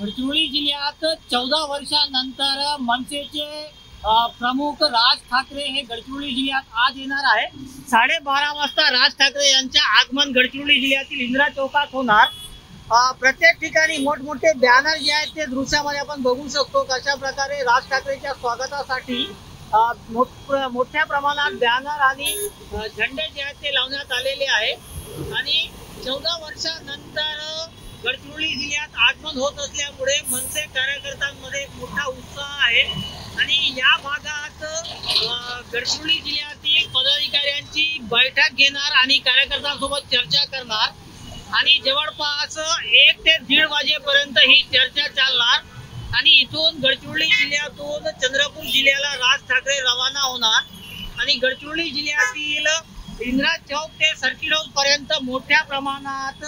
गडचिरोली जिल्ह्यात 14 वर्षानंतर मनसेचे प्रमुख राज ठाकरे हे गडचिरोली जिल्ह्यात आज येणार आहे। 12:30 वाजता राज ठाकरे यांचे आगमन गडचिरोली जिल्ह्यातील इंदिरा चौकात होणार। प्रत्येक ठिकाणी मोठमोठे बॅनर जे आहेत ते दृश्यामध्ये आपण बघू शकतो। कशा प्रकारे राज ठाकरेंच्या स्वागतासाठी मोठ्या प्रमाणात बॅनर आणि झेंडे जे आहेत ते लावण्यात आलेले आहे। आणि 14 वर्षानंतर गडचिरोली जिल्ह्यात आगमन होत असल्यामुळे मनसे कार्यकर्त्यांमध्ये मोठा उत्साह आहे। आणि या भागात गडचिरोली जिल्ह्यातील पदाधिकाऱ्यांची बैठक घेणार आणि कार्यकर्त्यांसोबत चर्चा करणार आणि जवळपास 1 ते 1:30 वाजेपर्यंत ही चर्चा चालणार। आणि इथून गडचिरोली जिल्ह्यातून चंद्रपूर जिल्ह्याला राज ठाकरे रवाना होणार आणि गडचिरोली जिल्ह्यातील इंदिरा चौक ते सर्किट हाऊस पर्यंत मोठ्या प्रमाणात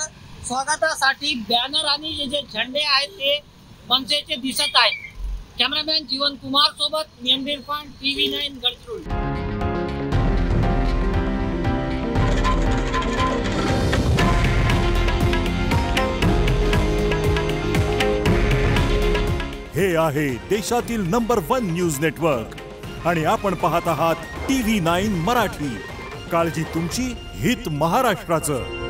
स्वागतासाठी बॅनर आणि जे झेंडे आहेत ते मनसेचे दिसत आहेत। कॅमेरामॅन जीवन कुमार सोबत मेहंदी इरफान, TV9 गडचिरोली। हे आहे देशातील नंबर 1 न्यूज नेटवर्क आणि आपण पाहत आहात TV9 मराठी। काळजी तुमची, हित महाराष्ट्राचं।